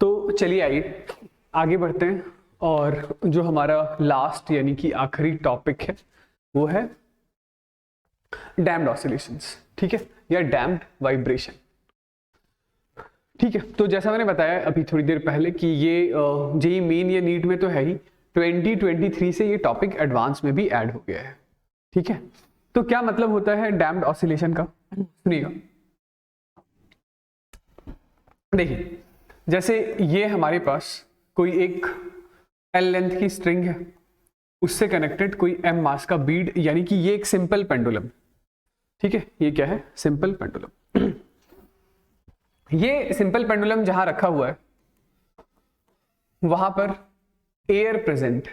तो चलिए आइए आगे बढ़ते हैं और जो हमारा लास्ट यानी कि आखिरी टॉपिक है वो है डैम्प्ड ऑसिलेशंस, ठीक है, या डैम्प्ड वाइब्रेशन। ठीक है, तो जैसा मैंने बताया अभी थोड़ी देर पहले कि ये जेईई मेन या नीट में तो है ही, 2023 से ये टॉपिक एडवांस में भी ऐड हो गया है। ठीक है, तो क्या मतलब होता है डैम्प्ड ऑसिलेशन का, सुनिएगा। देखिए, जैसे ये हमारे पास कोई एक एल लेंथ की स्ट्रिंग है, उससे कनेक्टेड कोई एम मास का बीड, यानी कि ये एक सिंपल पेंडुलम। ठीक है, ये क्या है? Simple pendulum. ये सिंपल पेंडुलम जहां रखा हुआ है वहां पर एयर प्रेजेंट।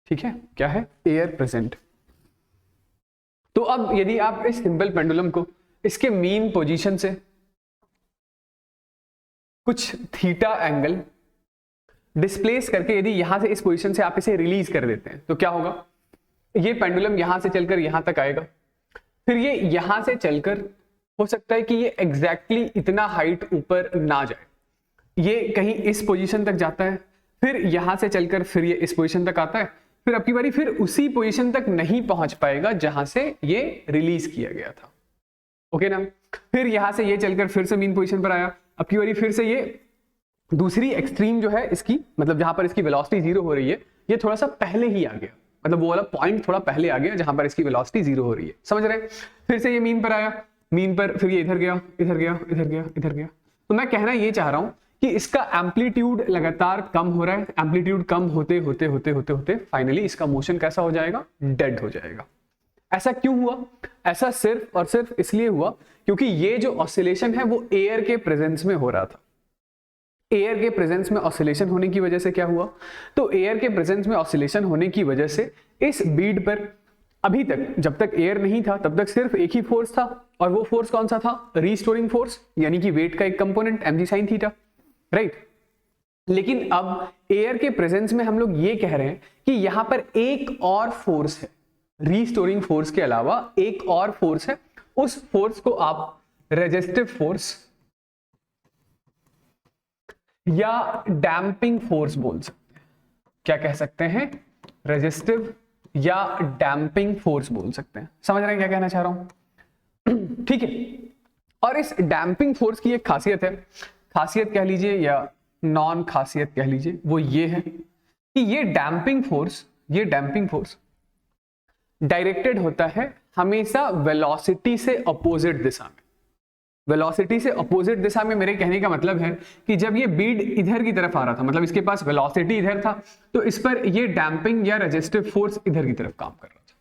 ठीक है, क्या है? Air present. तो अब यदि आप इस सिंपल पेंडुलम को इसके मीन पोजीशन से कुछ थीटा एंगल डिस्प्लेस करके यदि यहां से इस पोजीशन से आप इसे रिलीज कर देते हैं तो क्या होगा? ये पेंडुलम यहां से चलकर यहां तक आएगा, फिर ये यहां से चलकर हो सकता है कि ये एग्जैक्टली इतना हाइट ऊपर ना जाए, ये कहीं इस पोजीशन तक जाता है, फिर यहां से चलकर फिर ये इस पोजीशन तक आता है, फिर अब की बारी फिर उसी पोजीशन तक नहीं पहुंच पाएगा जहां से ये रिलीज किया गया था। ओके ना? फिर यहां से ये चलकर फिर से मीन पोजीशन पर आया, अब की बारी फिर से ये दूसरी एक्सट्रीम जो है इसकी, मतलब जहां पर इसकी वेलोसिटी जीरो हो रही है, ये थोड़ा सा पहले ही आ गया, मतलब वो वाला पॉइंट थोड़ा पहले आ गया जहां पर इसकी वेलोसिटी जीरो हो रही है। समझ रहे? फिर से ये मीन पर आया, मीन पर फिर ये इधर गया, इधर गया, इधर गया, इधर गया। तो मैं कहना ये चाह रहा हूं कि इसका एम्पलीट्यूड लगातार कम हो रहा है, एम्पलीट्यूड कम होते होते होते होते होते फाइनली इसका मोशन कैसा हो जाएगा? डेड हो जाएगा। ऐसा क्यों हुआ? ऐसा सिर्फ और सिर्फ इसलिए हुआ क्योंकि ये जो ऑसिलेशन है वो एयर के प्रेजेंस में हो रहा था। एयर के प्रेजेंस में ऑसिलेशन होने की वजह से क्या हुआ? तो एयर के प्रेजेंस में ऑसिलेशन होने की वजह से इस बीड पर अभी तक, जब तक एयर नहीं था तब तक सिर्फ एक ही फोर्स था, और वो फोर्स कौन सा था? रीस्टोरिंग फोर्स, यानी कि वेट का एक component mg sin theta, right. लेकिन अब एयर के प्रेजेंस में हम लोग ये कह रहे हैं कि यहां पर एक और फोर्स है, रीस्टोरिंग फोर्स के अलावा एक और फोर्स है। उस फोर्स को आप रेजिस्टिव फोर्स या डैम्पिंग फोर्स बोल सकते हैं। क्या कह सकते हैं? रेजिस्टिव या डैम्पिंग फोर्स बोल सकते हैं। समझ रहे हैं क्या कहना चाह रहा हूं? ठीक है, और इस डैम्पिंग फोर्स की एक खासियत है, खासियत कह लीजिए या नॉन खासियत कह लीजिए, वो ये है कि ये डैम्पिंग फोर्स डायरेक्टेड होता है हमेशा वेलोसिटी से अपोजिट दिशा में। वेलोसिटी से अपोजिट दिशा में मेरे कहने का मतलब है कि जब ये बीड इधर की तरफ आ रहा था, मतलब इसके पास वेलोसिटी इधर था, तो इस पर ये डैम्पिंग या रेजिस्टिव फोर्स इधर की तरफ काम कर रहा था।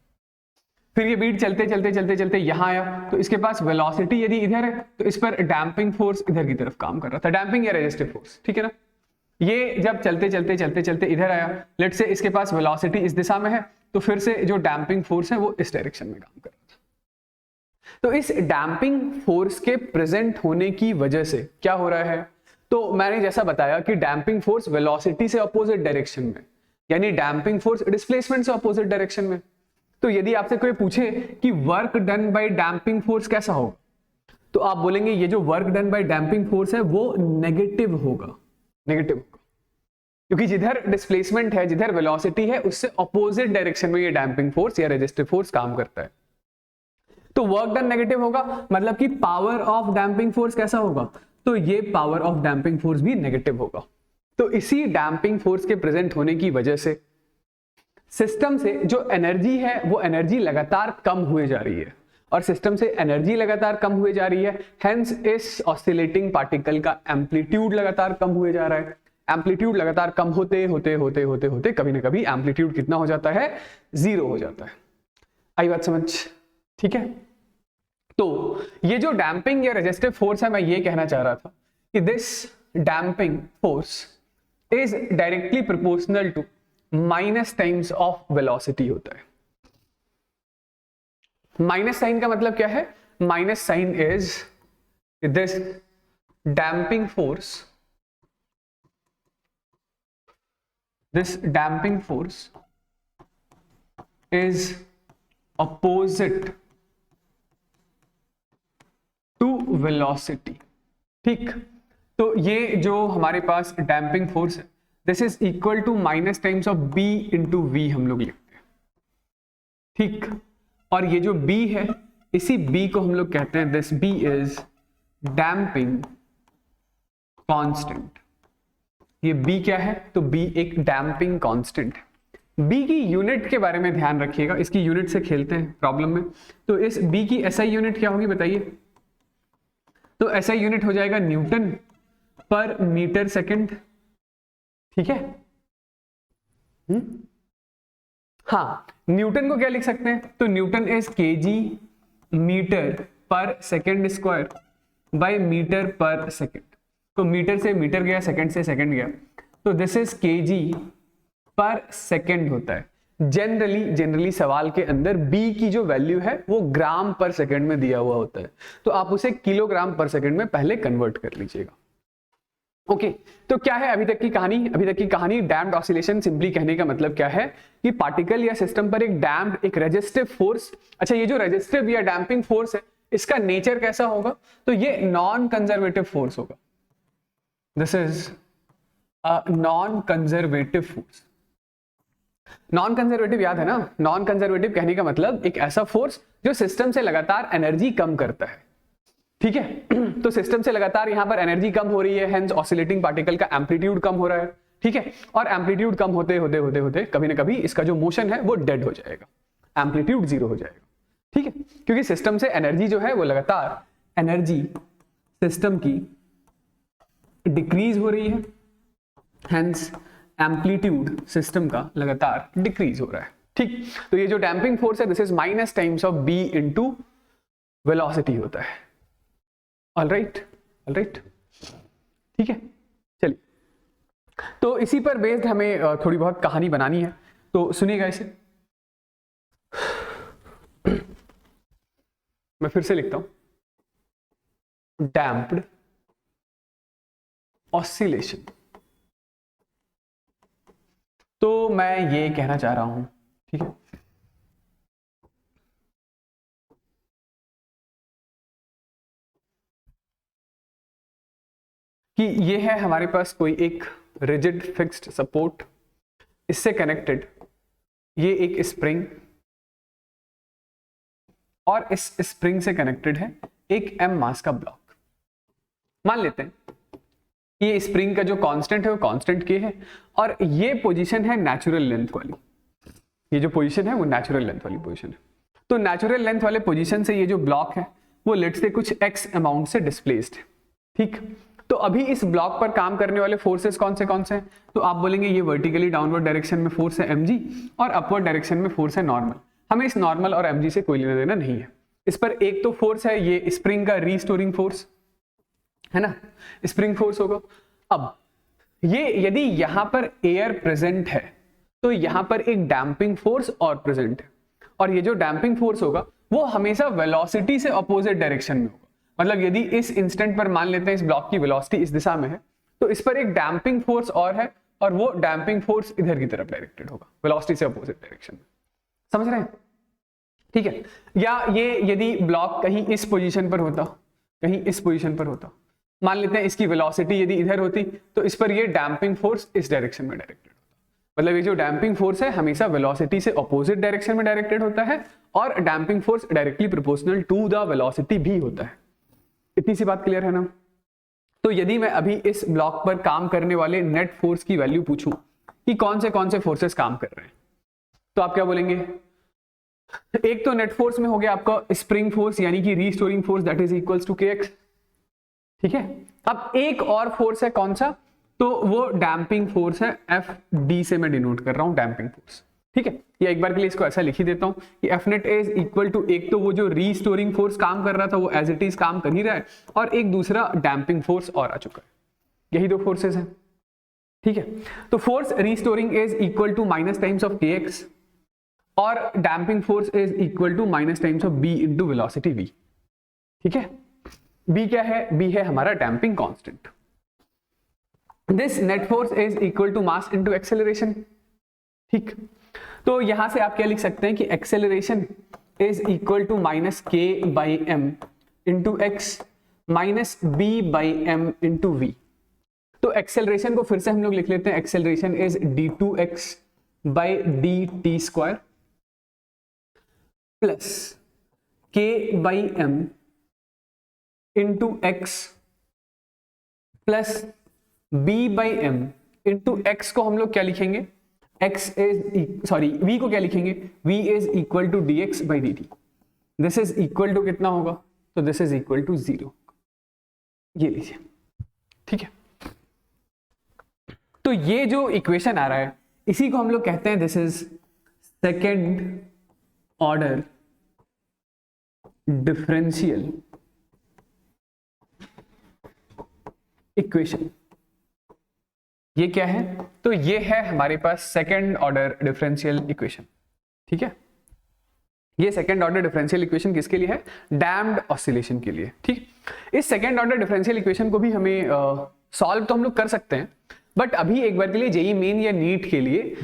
फिर ये बीड चलते चलते चलते चलते यहां आया, तो इसके पास वेलोसिटी यदि इधर है तो इस पर डैम्पिंग फोर्स इधर की तरफ काम कर रहा था, डैम्पिंग या रेजिस्टिव फोर्स। ठीक है ना? ये जब चलते चलते चलते चलते इधर आया, लेट से इसके पास वेलोसिटी इस दिशा में है, तो फिर से जो डैम्पिंग फोर्स है वो इस डायरेक्शन में काम कर रहा था। तो इस डैम्पिंग फोर्स के प्रेजेंट होने की वजह से क्या हो रहा है? तो मैंने जैसा बताया कि डैम्पिंग फोर्स वेलोसिटी से अपोजिट डायरेक्शन में, यानी डैम्पिंग फोर्स डिस्प्लेसमेंट से अपोजिट डायरेक्शन में। तो यदि आपसे कोई पूछे कि work done by damping force कैसा होगा, तो आप बोलेंगे ये जो work done by damping force है वो नेगेटिव होगा, नेगेटिव होगा, क्योंकि जिधर डिस्प्लेसमेंट है, जिधर वेलोसिटी है, उससे अपोजिट डायरेक्शन में ये डैम्पिंग फोर्स या रेजिस्टिव फोर्स काम करता है। तो वर्क डन नेगेटिव होगा, मतलब कि पावर ऑफ डैम्पिंग फोर्स कैसा होगा? तो ये पावर ऑफ डैम्पिंग फोर्स भी नेगेटिव होगा। तो इसी डैम्पिंग फोर्स के प्रेजेंट होने की वजह से सिस्टम से जो एनर्जी है वो एनर्जी लगातार कम हुए जा रही है, और सिस्टम से एनर्जी लगातार कम हुए जा रही है, हेंस इस ऑसिलेटिंग पार्टिकल का एम्पलीट्यूड लगातार कम हुए जा रहा है। एम्पलीट्यूड लगातार कम होते होते होते होते होते कभी ना कभी एम्पलीट्यूड कितना हो जाता है? जीरो हो जाता है। आई बात समझ? ठीक है, तो ये जो डैम्पिंग या रेजिस्टिव फोर्स है, मैं ये कहना चाह रहा था कि this damping force is directly proportional to minus times of velocity होता है। माइनस साइन का मतलब क्या है? Minus sign is this damping force is opposite to velocity। ठीक, तो ये जो हमारे पास डैम्पिंग फोर्स है, this is equal to minus times of B into v हम लोग लिखते हैं, ठीक। और ये जो B है, इसी B को हम लोग कहते हैं, this B is damping constant. ये B क्या है? तो B एक डैम्पिंग कांस्टेंट है। B की यूनिट के बारे में ध्यान रखिएगा, इसकी यूनिट से खेलते हैं प्रॉब्लम में। तो इस B की SI यूनिट क्या होगी बताइए? तो SI यूनिट हो जाएगा न्यूटन पर मीटर सेकंड, ठीक है। हाँ, न्यूटन को क्या लिख सकते हैं? तो न्यूटन इज केजी मीटर पर सेकंड स्क्वायर बाय मीटर पर सेकंड। तो मीटर से मीटर गया, सेकंड से सेकंड गया, तो दिस इज केजी पर सेकंड होता है। जनरली सवाल के अंदर B की जो वैल्यू है वो ग्राम पर सेकंड में दिया हुआ होता है, तो आप उसे किलोग्राम पर सेकंड में पहले कन्वर्ट कर लीजिएगा। ओके, तो क्या है अभी तक की कहानी? अभी तक की कहानी डैम्प्ड ऑसिलेशन, सिंपली कहने का मतलब क्या है कि पार्टिकल या सिस्टम पर एक डैम्प्ड, एक रेजिस्टिव फोर्स। अच्छा, ये जो रेजिस्टिव या डैम्पिंग फोर्स है, इसका नेचर कैसा होगा? तो ये नॉन कंजर्वेटिव फोर्स होगा। This is a non conservative force. Non conservative याद है ना? नॉन कंजर्वेटिव कहने का मतलब एक ऐसा फोर्स जो सिस्टम से लगातार एनर्जी कम करता है, ठीक है। तो सिस्टम से लगातार यहां पर एनर्जी कम हो रही है, हेंस ऑसिलेटिंग पार्टिकल का एम्पलीट्यूड कम हो रहा है, ठीक है। और एम्पलीट्यूड कम होते होते होते होते कभी ना कभी इसका जो मोशन है वो डेड हो जाएगा, एम्पलीट्यूड जीरो हो जाएगा, ठीक है। क्योंकि सिस्टम से एनर्जी जो है वो लगातार एनर्जी सिस्टम की डिक्रीज हो रही है, हेंस एम्पलीट्यूड सिस्टम का लगातार डिक्रीज हो रहा है, ठीक। तो ये जो डैम्पिंग फोर्स है, this is minus times of B into velocity होता है। ऑलराइट, ठीक है। चलिए, तो इसी पर बेस्ड हमें थोड़ी बहुत कहानी बनानी है, तो सुनिएगा इसे। मैं फिर से लिखता हूं, डैम्प्ड ऑसिलेशन। तो मैं ये कहना चाह रहा हूं, ठीक है, कि ये है हमारे पास कोई एक रिजिड फिक्स्ड सपोर्ट, इससे कनेक्टेड ये एक स्प्रिंग, और इस स्प्रिंग से कनेक्टेड है एक m मास का ब्लॉक। मान लेते हैं ये स्प्रिंग का जो कांस्टेंट है वो कांस्टेंट k है, और ये पोजीशन है नेचुरल लेंथ वाली। ये जो पोजीशन है वो नेचुरल लेंथ वाली पोजीशन है। तो नेचुरल लेंथ वाले पोजीशन से ये जो ब्लॉक है वो लेट से कुछ x अमाउंट से डिस्प्लेस्ड है, ठीक। तो अभी इस ब्लॉक पर काम करने वाले फोर्सेस कौन से हैं? तो आप बोलेंगे ये वर्टिकली डाउनवर्ड डायरेक्शन में फोर्स है mg, और अपवर्ड डायरेक्शन में फोर्स है नॉर्मल। हमें इस नॉर्मल और mg से कोई लेना देना नहीं है। इस पर एक तो फोर्स है ये स्प्रिंग का रीस्टोरिंग फोर्स, है ना, स्प्रिंग फोर्स होगा। अब ये यदि यहां पर एयर प्रेजेंट है तो यहां पर एक डैम्पिंग फोर्स और प्रेजेंट है, और ये जो डैम्पिंग फोर्स होगा वो हमेशा वेलोसिटी से अपोजिट डायरेक्शन में होगा। मतलब यदि इस इंस्टेंट पर मान लेते हैं इस ब्लॉक की वेलोसिटी इस दिशा में है, तो इस पर एक डैम्पिंग फोर्स और है, और वो डैम्पिंग फोर्स इधर की तरफ डायरेक्टेड होगा, वेलोसिटी से अपोजिट डायरेक्शन में। समझ रहे हैं? ठीक है। या ये यदि ब्लॉक कहीं इस पोजीशन पर होता, कहीं इस पोजीशन पर होता, मान लेते हैं इसकी वेलोसिटी यदि इधर होती, तो इस पर ये डैम्पिंग फोर्स इस डायरेक्शन में डायरेक्टेड होता। मतलब ये जो डैम्पिंग फोर्स है हमेशा वेलोसिटी से अपोजिट डायरेक्शन में डायरेक्टेड होता है, और damping force directly proportional to the velocity भी होता है। इतनी सी बात क्लियर है ना? तो यदि मैं अभी इस ब्लॉक पर काम करने वाले नेट फोर्स की वैल्यू पूछूं कि कौन से फोर्सेस काम कर रहे हैं, तो आप क्या बोलेंगे? एक तो नेट फोर्स में हो गया आपका स्प्रिंग फोर्स यानी कि restoring force, that is equals to kx, ठीक है। अब एक और फोर्स है, कौन सा? तो वो डैम्पिंग फोर्स है, Fd से मैं डिनोट कर रहा हूं डैम्पिंग फोर्स, ठीक है। या एक बार के लिए इसको ऐसा लिख ही देता हूं कि F net is equal to, एक तो वो जो रीस्टोरिंग फोर्स काम कर रहा था वो एज इट इज काम कर ही रहा है, और एक दूसरा डैम्पिंग फोर्स और आ चुका है। यही दो फोर्सेस हैं, ठीक है। तो force restoring is equal to minus times of kx, और damping force is equal to minus times of b into velocity v, ठीक है। b क्या है? b है हमारा damping constant. This net force is equal to mass into acceleration, ठीक। तो यहां से आप क्या लिख सकते हैं कि acceleration is equal to minus k by m into x minus b by m into v। तो एक्सेलरेशन को फिर से हम लोग लिख लेते हैं, acceleration is d2x by dt square plus k by m into x plus b by m into x को हम लोग क्या लिखेंगे, x इज सॉरी v को क्या लिखेंगे, v is equal to dx by dt। This is equal to कितना होगा, तो दिस इज इक्वल टू 0, ये लीजिए, ठीक है। तो ये जो इक्वेशन आ रहा है इसी को हम लोग कहते हैं this is second order differential equation. ये क्या है, तो ये है हमारे पास सेकेंड ऑर्डर डिफरेंशियल इक्वेशन, ठीक है। ये सेकेंड ऑर्डर डिफरेंशियल इक्वेशन किसके लिए है, डैम्ड ऑसिलेशन के लिए, ठीक। इस सेकेंड ऑर्डर डिफरेंशियल इक्वेशन को भी हमें सॉल्व तो हम लोग कर सकते हैं, बट अभी एक बार के लिए जेईई मेन या नीट के लिए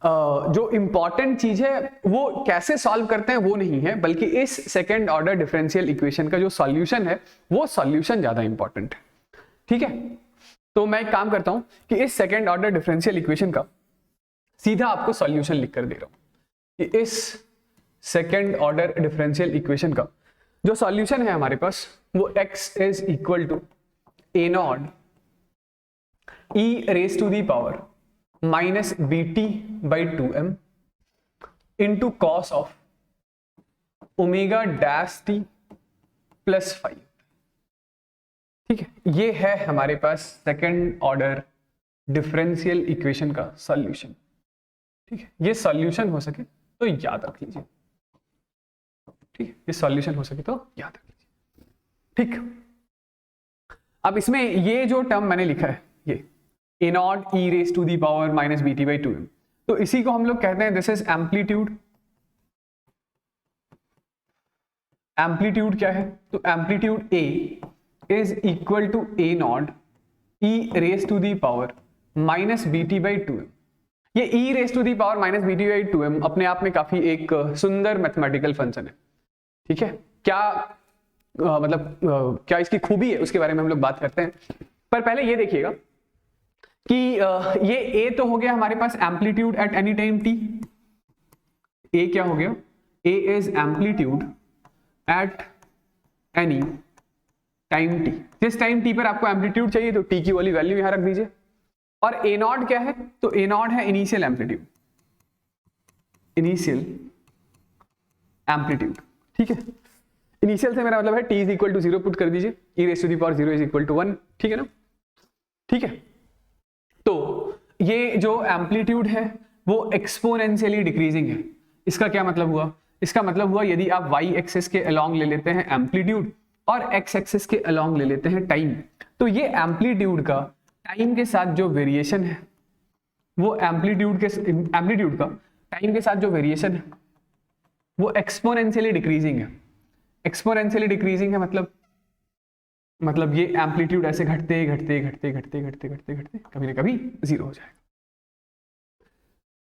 जो इंपॉर्टेंट चीज है वो कैसे सॉल्व करते हैं वो नहीं है, बल्कि इस सेकेंड ऑर्डर डिफरेंशियल इक्वेशन का जो सॉल्यूशन है वो सॉल्यूशन ज्यादा इंपॉर्टेंट है, ठीक है। तो मैं एक काम करता हूं कि इस सेकेंड ऑर्डर डिफरेंशियल इक्वेशन का सीधा आपको सॉल्यूशन लिख कर दे रहा हूं कि इस सेकेंड ऑर्डर डिफरेंशियल इक्वेशन का जो सॉल्यूशन है हमारे पास वो x is equal to a naught e raise to the power minus bt by 2m into cos of omega dash t plus 5, ठीक है। ये है हमारे पास सेकेंड ऑर्डर डिफरेंशियल इक्वेशन का सॉल्यूशन, ठीक है। ये सॉल्यूशन हो सके तो याद रख लीजिए, ठीक है। ये सॉल्यूशन हो सके तो याद रख लीजिए, ठीक। अब इसमें ये जो टर्म मैंने लिखा है ये a naught e raise to the power minus bt by 2m, तो इसी को हम लोग कहते हैं दिस इज एम्पलीट्यूड। एम्पलीट्यूड क्या है, तो amplitude a is equal to a naught e raise to the power minus bt by 2m। ये e raise to the power minus bt by 2m अपने आप में काफी एक सुंदर मैथमेटिकल फंक्शन है, ठीक है। क्या क्या इसकी खूबी है उसके बारे में हम लोग बात करते हैं, पर पहले ये देखिएगा कि ये a तो हो गया हमारे पास amplitude at any time t। a क्या हो गया, a is amplitude at any time t। जिस टाइम t पर आपको एम्पलीट्यूड चाहिए तो t की वाली वैल्यू यहां रख दीजिए। और a नॉट क्या है, तो a नॉट है इनिशियल एम्पलीट्यूड, इनिशियल एम्पलीट्यूड, ठीक है। इनिशियल से मेरा मतलब है t is equal to 0 put कर दीजिए, e raise to the power 0 is equal to 1, ठीक है ना, ठीक है। तो ये जो एम्पलीट्यूड है वो एक्सपोनेंशियली डिक्रीजिंग है। इसका क्या मतलब हुआ, इसका मतलब हुआ यदि आप y एक्सिस के अलोंग ले लेते हैं एम्पलीट्यूड और x एक्सिस के अलोंग ले लेते हैं टाइम, तो ये एम्पलीट्यूड का टाइम के साथ जो वेरिएशन है वो एम्पलीट्यूड का टाइम के साथ जो वेरिएशन है वो एक्सपोनेंशियली डिक्रीजिंग है। एक्सपोनेंशियली डिक्रीजिंग है मतलब ये एम्पलीट्यूड ऐसे घटते घटते घटते घटते घटते घटते घटते कभी ना कभी 0 हो जाएगा,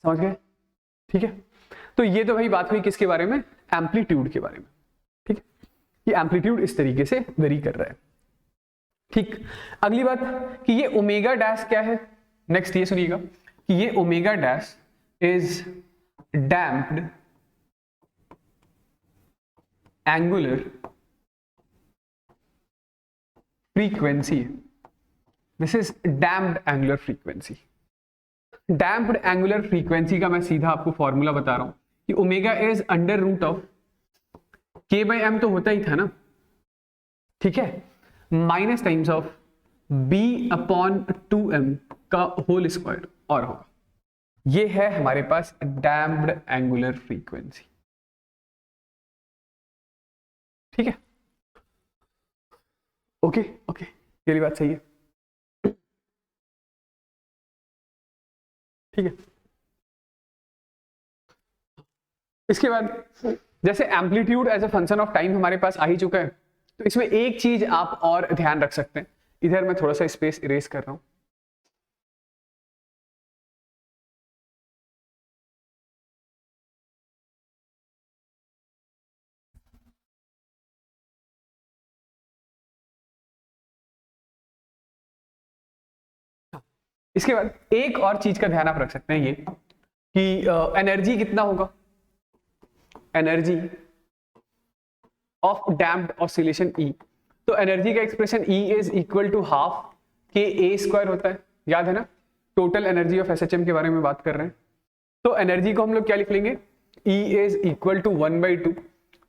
समझ गए, ठीक है। तो ये तो भाई बात हुई किसके बारे में, एम्पलीट्यूड के बारे में, ठीक है। ये एम्पलीट्यूड इस तरीके से वेरी कर रहा है, ठीक। अगली बात कि ये ओमेगा डैश क्या है, नेक्स्ट ये सुनिएगा कि ये omega dash is damped angular frequency. This is damped angular frequency. Damped angular frequency का मैं सीधा आपको फॉर्मूला बता रहा हूं कि omega is under root of k by m तो होता ही था ना, ठीक है, minus times of b upon 2m का होल स्क्वायर और होगा। ये है हमारे पास डैम्प्ड एंगुलर फ्रीक्वेंसी, ठीक है। ओके ओके, ये बात सही है, ठीक है। इसके बाद जैसे amplitude as a function of time हमारे पास आ ही चुका है, तो इसमें एक चीज आप और ध्यान रख सकते हैं। इधर मैं थोड़ा सा स्पेस इरेज कर रहा हूं, इसके बाद एक और चीज का ध्यान आप रख सकते हैं ये कि एनर्जी कितना होगा, energy of damped oscillation E। तो एनर्जी का expression E is equal to half k a square होता है, याद है ना, टोटल एनर्जी ऑफ SHM के बारे में बात कर रहे हैं। तो एनर्जी को हम लोग क्या लिख लेंगे, E इज इक्वल टू 1/2,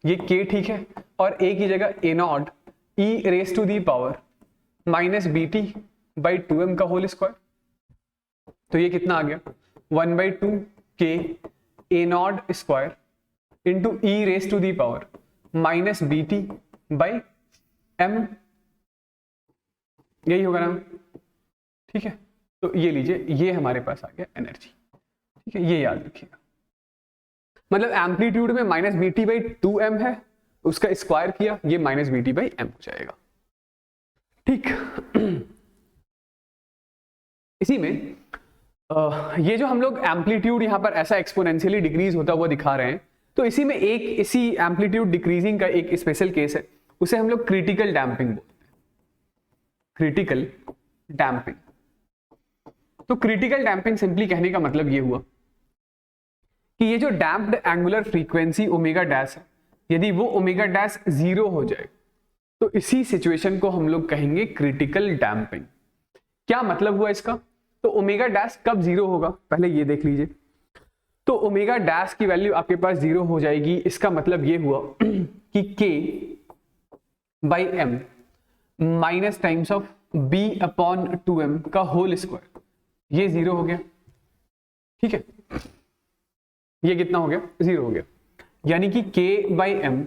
ये K ठीक है, और A की जगह A naught E raise to the power minus BT/2m का होल स्क्वायर। तो ये कितना आ गया, 1/2 K A naught square into E raise to the power minus BT/m, यही होगा ना, ठीक है। तो ये लीजिए, ये हमारे पास आ गया एनर्जी, ठीक है, ये याद रखिएगा। मतलब एम्पलीट्यूड में माइनस BT/2m है, उसका स्क्वायर किया, ये माइनस BT/m हो जाएगा, ठीक। इसी में ये जो हम लोग एम्पलीट्यूड यहां पर ऐसा एक्सपोनेंशियली डिक्रीज होता हुआ दिखा रहे हैं, तो इसी में एक इसी एम्पलीट्यूड डिक्रीजिंग का एक स्पेशल केस है, उसे हम लोग क्रिटिकल डैम्पिंग बोलते हैं, क्रिटिकल डैम्पिंग। तो क्रिटिकल डैम्पिंग सिंपली कहने का मतलब ये हुआ कि ये जो damped angular frequency omega dash है, यदि वो ओमेगा डैश 0 हो जाए तो इसी सिचुएशन को हम लोग कहेंगे क्रिटिकल डैम्पिंग। क्या मतलब हुआ इसका, तो ओमेगा डैश कब 0 होगा, पहले ये देख लीजिए। तो ओमेगा डैश की वैल्यू आपके पास 0 हो जाएगी, इसका मतलब ये हुआ कि K/m minus times of B/2m का होल स्क्वायर, ये 0 हो गया, ठीक है। ये कितना हो गया, 0 हो गया, यानी कि K/m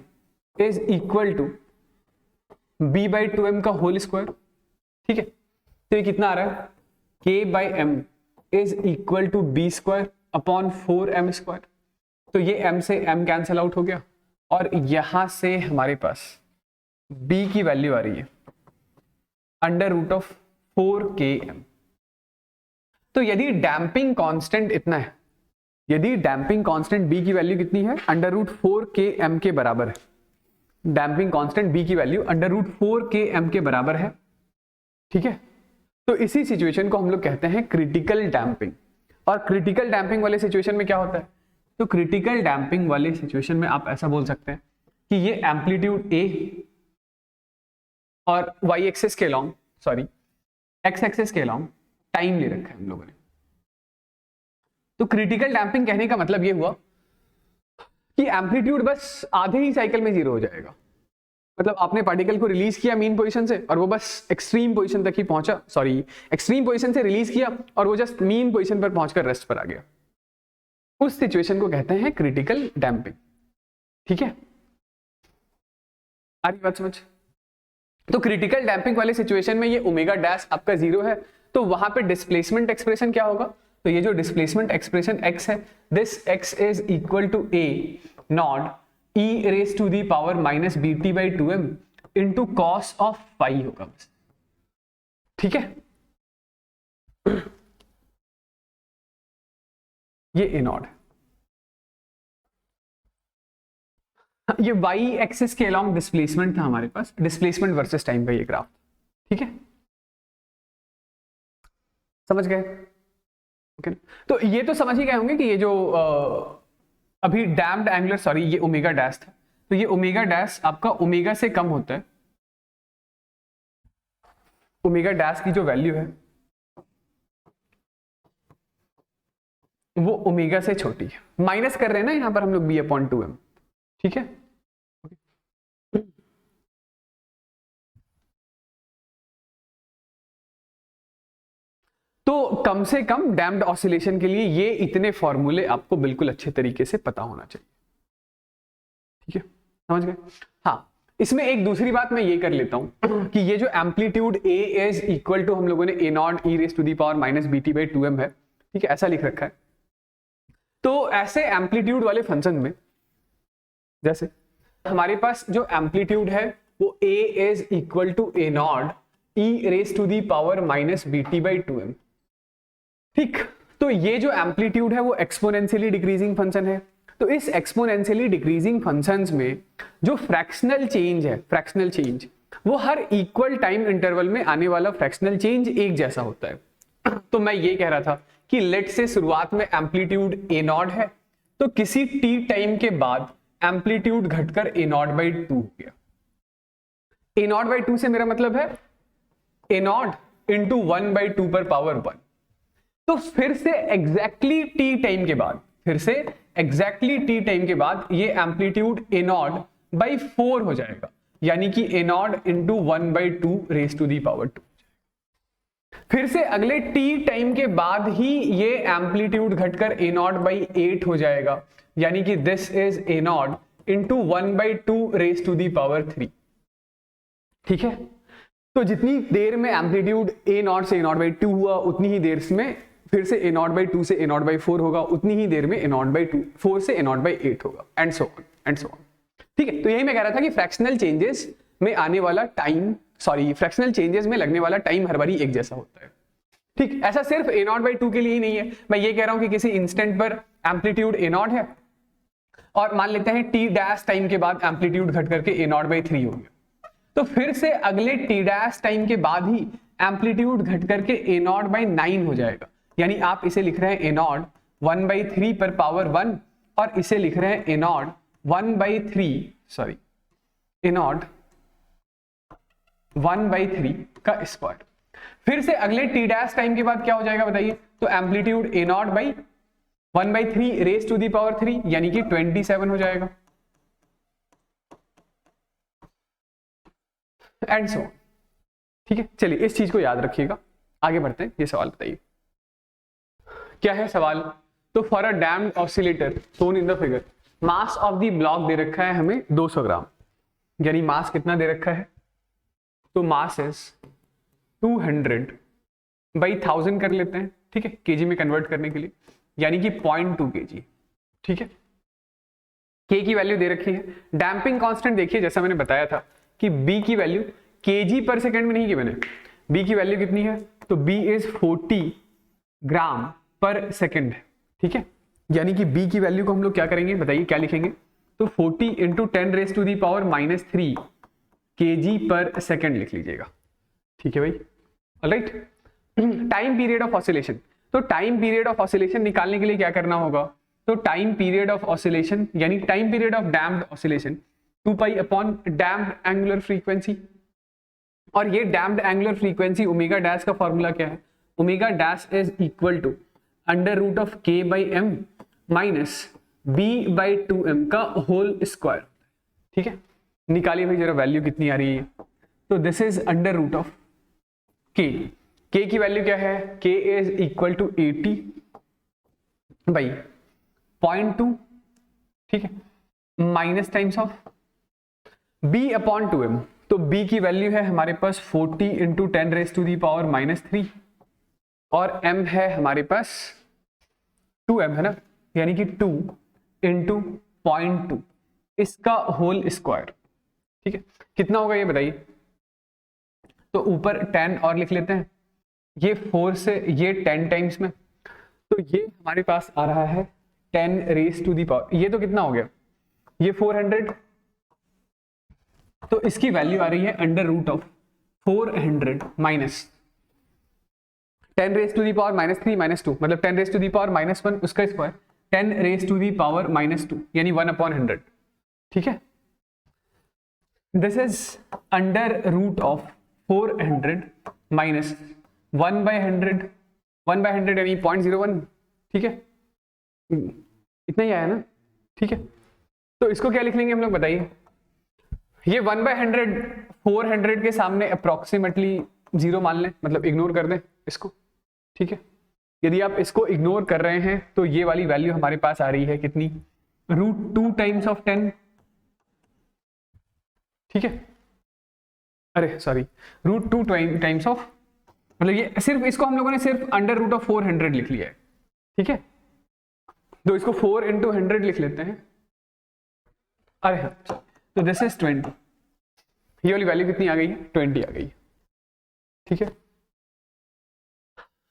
is equal to B/2m का होल स्क्वायर, ठीक है। तो ये कितना आ रहा है, K/m is equal to B square upon 4m square. तो ये m से m कैंसल आउट हो गया, और यहां से हमारे पास B की वैल्यू आ रही है √4km। तो यदि डैम्पिंग कांस्टेंट इतना है, यदि डैम्पिंग कांस्टेंट B की वैल्यू कितनी है, √4km के बराबर है, डैम्पिंग कांस्टेंट B की वैल्यू √4km के बराबर है, ठीक है। तो इसी सिचुएशन को हम लोग कहते हैं क्रिटिकल डैम्पिंग। और क्रिटिकल डैम्पिंग वाले सिचुएशन में क्या होता है, तो क्रिटिकल डैम्पिंग वाले सिचुएशन में आप ऐसा बोल सकते हैं कि ये एम्पलीट्यूड A और y एक्सिस के अलॉन्ग, सॉरी x एक्सिस के अलॉन्ग टाइम ले रखा है हम लोगों ने। तो क्रिटिकल डैम्पिंग कहने का मतलब ये हुआ कि एम्पलीट्यूड बस आधे ही साइकिल में 0 हो जाएगा। मतलब आपने पार्टिकल को रिलीज किया मीन पोजीशन से और वो बस एक्सट्रीम पोजीशन तक ही पहुंचा, सॉरी एक्सट्रीम पोजीशन से रिलीज किया और वो जस्ट मीन पोजीशन पर पहुंचकर रेस्ट पर आ गया, उस सिचुएशन को कहते हैं क्रिटिकल डैम्पिंग, ठीक है। आ रही बात समझ। तो क्रिटिकल डैम्पिंग वाले सिचुएशन में ये ओमेगा डैश आपका 0 है, तो वहां पे डिस्प्लेसमेंट एक्सप्रेशन क्या होगा, तो ये जो डिस्प्लेसमेंट एक्सप्रेशन x है, this x is equal to a naught e raise to the power minus BT/2m into cos of pi होगा बस, ठीक है। ये a नॉट है, ये y एक्सिस के अलॉन्ग डिस्प्लेसमेंट था हमारे पास, डिस्प्लेसमेंट वर्सेस टाइम का ये ग्राफ, ठीक है, समझ गए, ओके। तो ये तो समझ ही गए होंगे कि ये जो अभी डैम्प्ड एंगुलर, सॉरी ये ओमेगा डैश था, तो ये ओमेगा डैश आपका ओमेगा से कम होता है, ओमेगा डैश की जो वैल्यू है वो ओमेगा से छोटी है, माइनस कर रहे हैं ना यहां पर हम लोग B/2m, ठीक है। तो कम से कम डैम्प्ड ऑसिलेशन के लिए ये इतने फॉर्मूले आपको बिल्कुल अच्छे तरीके से पता होना चाहिए, ठीक है, समझ गए। हाँ, इसमें एक दूसरी बात मैं ये कर लेता हूं कि ये जो amplitude A is equal to हम लोगों ने A naught e raise to the power minus BT/2m है, ठीक है, ऐसा लिख रखा है। तो ऐसे एम्पलीट्यूड वाले फंक्शन में जैसे हमारे पास जो एम्पलीट्यूड है वो A is equal to A naught e raise to the power minus BT/2m, ठीक। तो ये जो एम्पलीट्यूड है वो एक्सपोनेंशियली डिक्रीजिंग फंक्शन है। तो इस एक्सपोनेंशियली डिक्रीजिंग फंक्शंस में जो फ्रैक्शनल चेंज है, फ्रैक्शनल चेंज वो हर इक्वल टाइम इंटरवल में आने वाला फ्रैक्शनल चेंज एक जैसा होता है। तो मैं ये कह रहा था कि लेट से शुरुआत में एम्पलीट्यूड ए नॉट है, तो किसी टी टाइम के बाद एम्पलीट्यूड घटकर ए नॉट बाई 2 हो गया। ए नॉट बाई 2 से मेरा मतलब है ए नॉट इंटू 1 बाई 2 पर पावर 1। तो फिर से एग्जैक्टली टी टाइम के बाद, ये एम्पलीट्यूड ए नॉट बाई 4 हो जाएगा, यानी कि A naught into 1 by 2 raise to the power 2। फिर से अगले टी टाइम के बाद ही ये एम्पलीट्यूड घटकर ए नॉट बाई 8 हो जाएगा, यानी कि this is a naught into 1 by 2 raise to the power 3। ठीक है, तो जितनी देर में एम्पलीट्यूड ए नॉट से ए नॉट बाई 2 हुआ, उतनी ही देर में फिर से ए नॉट बाई 2 से ए नॉट बाई 4 होगा, उतनी ही देर में ए नॉट बाई 4 से ए नॉट बाई 8 होगा, एंड सो ऑन। ठीक है, तो यही मैं कह रहा था कि फ्रैक्शनल चेंजेस में आने वाला टाइम, फ्रैक्शनल चेंजेस में लगने वाला टाइम हर बारी एक जैसा होता है। ठीक, ऐसा सिर्फ ए नॉट बाई 2 के लिए ही नहीं है। मैं ये कह रहा हूं कि किसी इंस्टेंट पर एम्पलीट्यूड ए नॉट है और मान लेते हैं टी डैश टाइम के बाद एम्पलीट्यूड घट करके ए नॉट बाई 3 हो गया, तो फिर से अगले टी डैश टाइम के बाद ही एम्पलीट्यूड घट करके ए नॉट बाई 9 हो जाएगा, यानी आप इसे लिख रहे हैं ए नॉट 1 बाई 3 पर पावर 1 और इसे लिख रहे हैं ए नॉट 1 बाई 3 का स्क्वायर। फिर से अगले टी डैश टाइम के बाद क्या हो जाएगा बताइए, तो amplitude a naught by 1 by 3 raise to the power 3, यानी कि 27 हो जाएगा, एंड सो। ठीक है, चलिए इस चीज को याद रखिएगा, आगे बढ़ते हैं। ये सवाल बताइए, क्या है सवाल? तो for a damped oscillator shown in the figure, mass of the block दे रखा है हमें 200 ग्राम, यानी मास कितना दे रखा है, तो मास इज 200 बाई 1000 कर लेते हैं। ठीक है, केजी में कन्वर्ट करने के लिए, यानी कि 0.2 kg। ठीक है, के की वैल्यू दे रखी है। डैम्पिंग कांस्टेंट देखिए, जैसा मैंने बताया था कि बी की वैल्यू केजी पर सेकंड में नहीं गिवन है, बी की वैल्यू कितनी है, तो बी इज 40 ग्राम पर सेकंड है। ठीक है, यानी कि बी की वैल्यू को हम लोग क्या करेंगे बताइए, क्या लिखेंगे, तो 40 into 10 raise to the power -3 kg पर सेकंड लिख लीजिएगा। ठीक है भाई, alright. Time period of oscillation, तो टाइम पीरियड ऑफ ऑसिलेशन निकालने के लिए क्या करना होगा, तो टाइम पीरियड ऑफ ऑसिलेशन यानी time period of damped oscillation 2 pi upon damped angular frequency, और ये damped angular frequency omega dash का फॉर्मूला क्या है, omega dash is equal to under root of k by m minus b by 2m का whole square. ठीक है, निकालिए भाई जरा वैल्यू कितनी आ रही है, तो this is under root of k की वैल्यू क्या है, k is equal to 80 by 0.2। ठीक है, minus times of b upon 2m, तो b की वैल्यू है हमारे पास 40 into 10 raise to the power -3 और m है हमारे पास 2m है ना, यानी कि 2 इंटू 0.2 इसका होल स्क्वायर। ठीक है, कितना होगा ये बताइए, तो ऊपर 10 और लिख लेते हैं, ये 4 से ये 10 टाइम्स में, तो ये हमारे पास आ रहा है 10 रेज टू दी पावर, ये तो कितना हो गया, ये 400, तो इसकी वैल्यू आ रही है under root of 400 minus 10 raise to the power -3 -2, मतलब 10 रेज टू दी पावर -1 उसका square, 10 raise to the power -2 यानी 1/100। ठीक है, this is under root of 400 minus 1/100, 1/100 यानी 0.01। ठीक है, इतना ही आया ना। ठीक है, तो इसको क्या लिख लेंगे हम लोग बताइए, ये 1/100 400 के सामने अप्रोक्सीमेटली 0 मान लें, मतलब इग्नोर कर दें इसको। ठीक है, यदि आप इसको इग्नोर कर रहे हैं तो ये वाली वैल्यू हमारे पास आ रही है कितनी, √2 टाइम्स ऑफ 10। ठीक है, अरे सॉरी, √2 टाइम्स ऑफ, मतलब ये सिर्फ इसको हम लोगों ने सिर्फ अंडर रूट ऑफ 400 लिख लिया है। ठीक है, तो इसको 4 इंटू 100 लिख लेते हैं, अरे हाँ, तो दिस इज 20, ये वाली वैल्यू कितनी आ गई है, 20 आ गई है। ठीक है,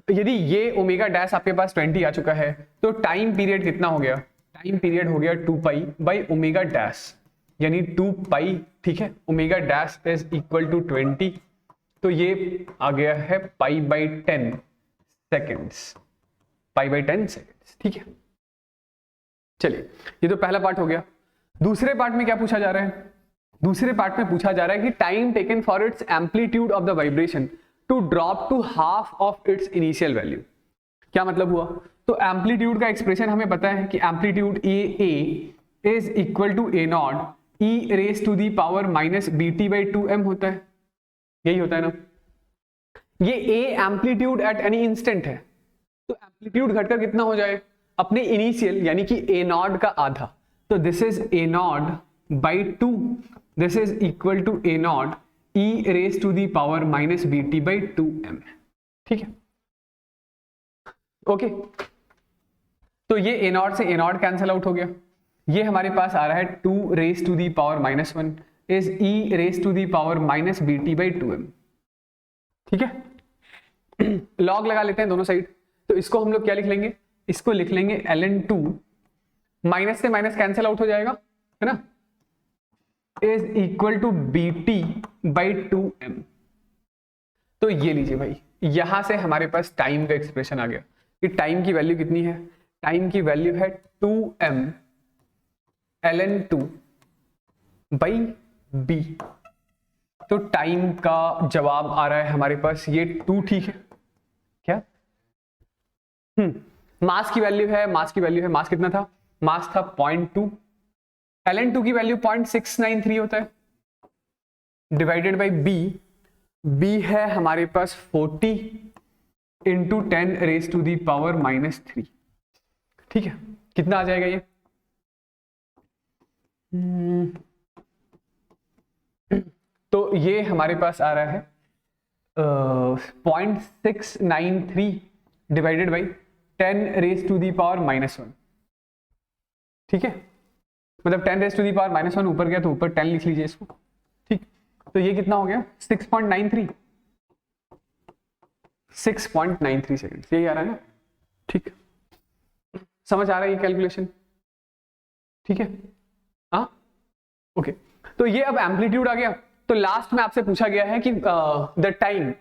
यदि ये ओमेगा डैश आपके पास 20 आ चुका है, तो टाइम पीरियड कितना हो गया, टाइम पीरियड हो गया 2 पाई बाई ओमेगा डैश, यानी 2 पाई। ठीक है, omega dash is equal to 20, तो ये आ गया है पाई बाई 10 सेकेंड्स, π/10 सेकेंड्स। ठीक है, चलिए ये तो पहला पार्ट हो गया। दूसरे पार्ट में क्या पूछा जा रहा है? दूसरे पार्ट में पूछा जा रहा है कि time taken for its amplitude of the vibration to drop to half of its initial value. क्या मतलब हुआ? तो एम्पलीट्यूड का एक्सप्रेशन हमें पता है कि amplitude a is equal to A naught E raise to the power minus BT/2m होता है, यही होता है ना। ये a amplitude at any instant है, तो एम्पलीट्यूड घटकर कितना हो जाए? अपने इनिशियल यानी कि ए नॉट का आधा, तो this is a naught by 2, this is equal to A naught E raise to the power minus BT/2m। ठीक है, ओके। तो ये ए नॉट से ए नॉट कैंसल आउट हो गया, ये हमारे पास आ रहा है 2 raise to the power minus 1 is e raise to the power minus BT/2m। ठीक है, लॉग लगा लेते हैं दोनों साइड, तो इसको हम लोग क्या लिख लेंगे? इसको लिख लेंगे ln2, माइनस से माइनस कैंसिल आउट हो जाएगा, है ना, इज इक्वल टू BT/2m। तो ये लीजिए भाई, यहां से हमारे पास टाइम का एक्सप्रेशन आ गया कि टाइम की वैल्यू कितनी है? टाइम की वैल्यू है 2m ln2 बाई b। तो टाइम का जवाब आ रहा है हमारे पास ये 2। ठीक है, क्या मास की वैल्यू है, मास की वैल्यू है, मास कितना था? मास था 0.2, ln2 की वैल्यू 0.693 होता है, डिवाइडेड बाई b है हमारे पास 40 into 10 raise to the power minus 3। ठीक है, कितना आ जाएगा ये? तो ये हमारे पास आ रहा है 0.693 divided by 10 raise to the power minus 1। ठीक है, मतलब 10 raise to the power minus 1 ऊपर गया तो ऊपर 10 लिख लीजिए इसको। ठीक, तो ये कितना हो गया? 6.93 सेकेंड, यही आ रहा है ना। ठीक, समझ आ रहा है ये कैलकुलेशन? ठीक है, हाँ, ओके। तो ये अब एम्पलीट्यूड आ गया। तो लास्ट में आपसे पूछा गया है कि the time